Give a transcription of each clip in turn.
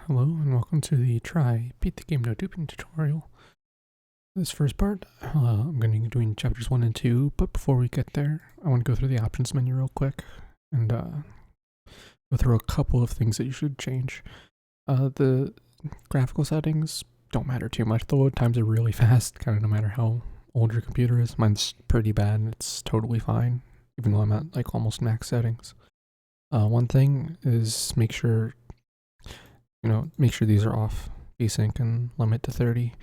Hello and welcome to the Try Beat the Game No Duping tutorial. This first part, I'm going to be doing chapters 1 and 2, but before we get there, I want to go through the options menu real quick and go through a couple of things that you should change. The graphical settings don't matter too much. The load times are really fast, kind of no matter how old your computer is. Mine's pretty bad and it's totally fine, even though I'm at like almost max settings. One thing is make sure these are off. VSync and limit to 30.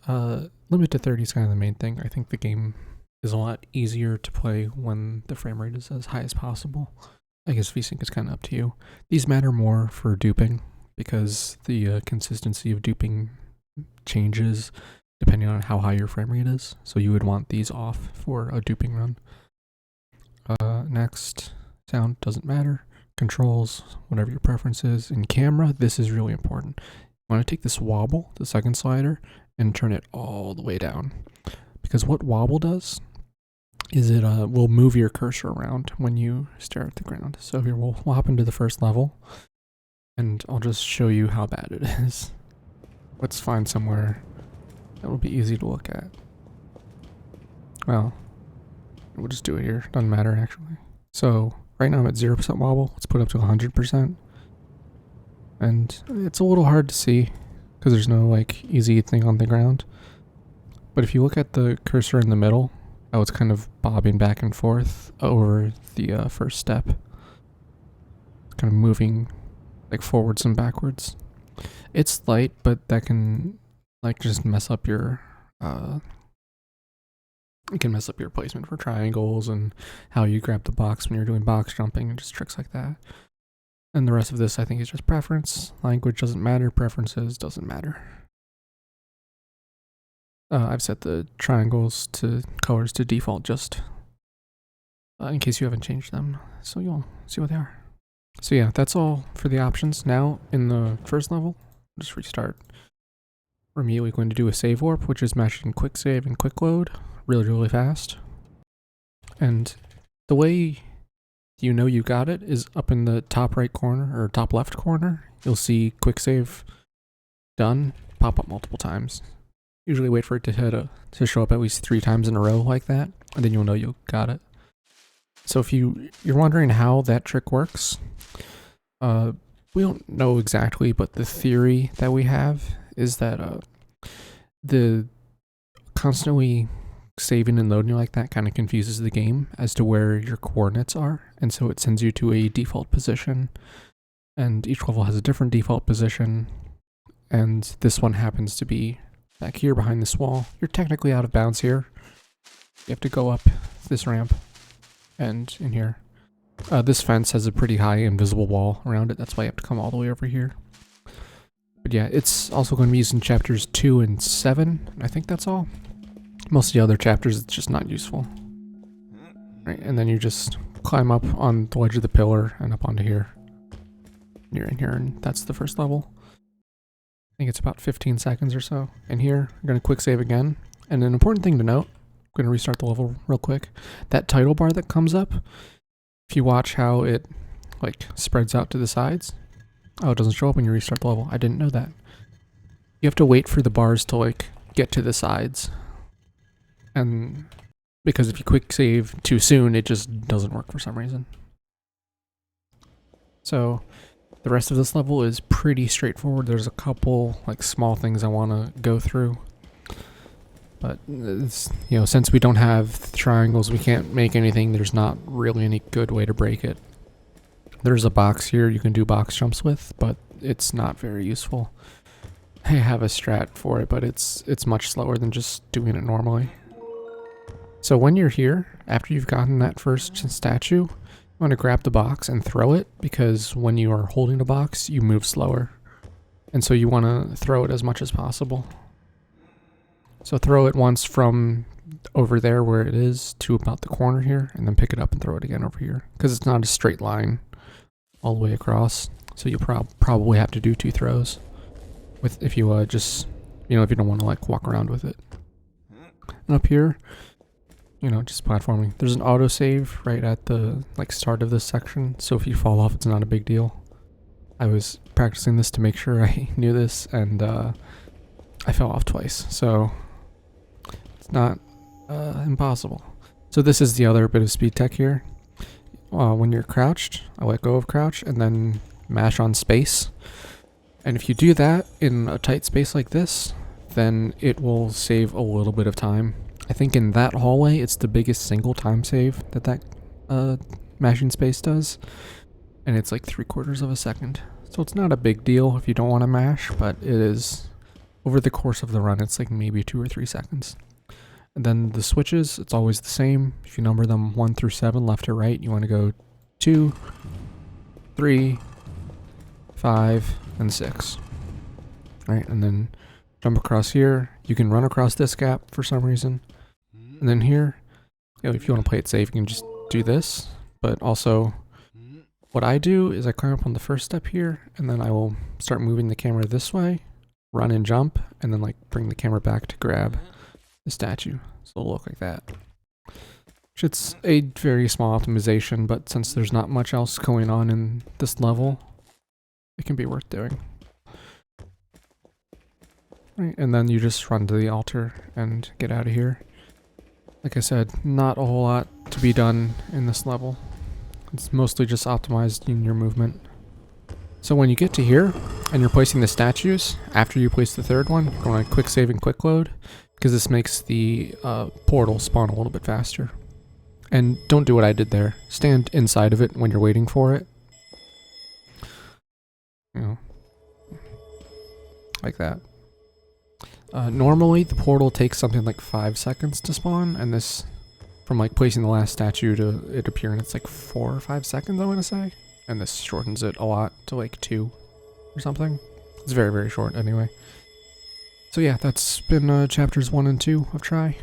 Limit to 30 is kind of the main thing. I think the game is a lot easier to play when the frame rate is as high as possible. I guess VSync is kind of up to you. These matter more for duping because the consistency of duping changes depending on how high your frame rate is. So you would want these off for a duping run. Next, sound doesn't matter. Controls, whatever your preference is. In camera, this is really important. You want to take this wobble, the second slider, and turn it all the way down. Because what wobble does is it will move your cursor around when you stare at the ground. So here we'll hop into the first level, and I'll just show you how bad it is. Let's find somewhere that will be easy to look at. Well, we'll just do it here. Doesn't matter, actually. So right now I'm at 0% wobble. Let's put it up to 100%. And it's a little hard to see because there's no like easy thing on the ground. But if you look at the cursor in the middle, how it's kind of bobbing back and forth over the first step. It's kind of moving like forwards and backwards. It's light, but that can like just mess up your it can mess up your placement for triangles and how you grab the box when you're doing box jumping and just tricks like that. And the rest of this I think is just preference. Language doesn't matter, preferences doesn't matter. I've set the triangles to colors to default just in case you haven't changed them, so you'll see what they are. So yeah, that's all for the options. Now in the first level, just restart. We're immediately going to do a save warp, which is matching quick save and quick load really fast. And the way you know you got it is up in the top right corner or top left corner. You'll see quick save done pop up multiple times. Usually wait for it to show up at least 3 times in a row like that, and then you'll know you got it. So if you're wondering how that trick works, we don't know exactly, but the theory that we have is that the constantly saving and loading like that kind of confuses the game as to where your coordinates are, and so it sends you to a default position, and each level has a different default position, and this one happens to be back here behind this wall. You're technically out of bounds here. You have to go up this ramp and in here. This fence has a pretty high invisible wall around it, that's why you have to come all the way over here. But yeah, it's also going to be used in chapters 2 and 7. I think that's all. Most of the other chapters, it's just not useful. Right, and then you just climb up on the ledge of the pillar and up onto here. You're in here, and that's the first level. I think it's about 15 seconds or so. And here, I'm going to quick save again. And an important thing to note, I'm going to restart the level real quick. That title bar that comes up, if you watch how it like spreads out to the sides, oh, it doesn't show up when you restart the level. I didn't know that. You have to wait for the bars to like get to the sides. And because if you quick save too soon, it just doesn't work for some reason. So the rest of this level is pretty straightforward. There's a couple like small things I want to go through. But it's, since we don't have triangles, we can't make anything. There's not really any good way to break it. There's a box here you can do box jumps with, but it's not very useful. I have a strat for it, but it's much slower than just doing it normally. So when you're here, after you've gotten that first statue, you want to grab the box and throw it, because when you are holding the box, you move slower. And so you want to throw it as much as possible. So throw it once from over there where it is to about the corner here, and then pick it up and throw it again over here, because it's not a straight line all the way across. So you'll probably have to do 2 throws if you just, if you don't want to like walk around with it. And up here, just platforming. There's an autosave right at the start of this section, so if you fall off, it's not a big deal. I was practicing this to make sure I knew this, and I fell off twice, so it's not impossible. So this is the other bit of speed tech here. When you're crouched, I let go of crouch and then mash on space. And if you do that in a tight space like this, then it will save a little bit of time. I think in that hallway, it's the biggest single time save that mashing space does. And it's like 3/4 of a second. So it's not a big deal if you don't want to mash, but it is, over the course of the run, it's like maybe 2 or 3 seconds. And then the switches, it's always the same. If you number them 1 through 7, left to right, you want to go 2, 3, 5, and 6. Right, and then jump across here. You can run across this gap for some reason. And then here, if you want to play it safe, you can just do this. But also, what I do is I climb up on the first step here, and then I will start moving the camera this way, run and jump, and then like bring the camera back to grab the statue. So it'll look like that. It's a very small optimization, but since there's not much else going on in this level, it can be worth doing. Right, and then you just run to the altar and get out of here. Like I said, not a whole lot to be done in this level. It's mostly just optimized in your movement. So when you get to here, and you're placing the statues, after you place the third one, you're going to quick save and quick load, because this makes the portal spawn a little bit faster. And don't do what I did there. Stand inside of it when you're waiting for it. You know, like that. Normally, the portal takes something like 5 seconds to spawn, and this, from like placing the last statue to it appearing, it's like 4 or 5 seconds, I want to say. And this shortens it a lot to like 2 or something. It's very, very short anyway. So yeah, that's been chapters 1 and 2 of Try.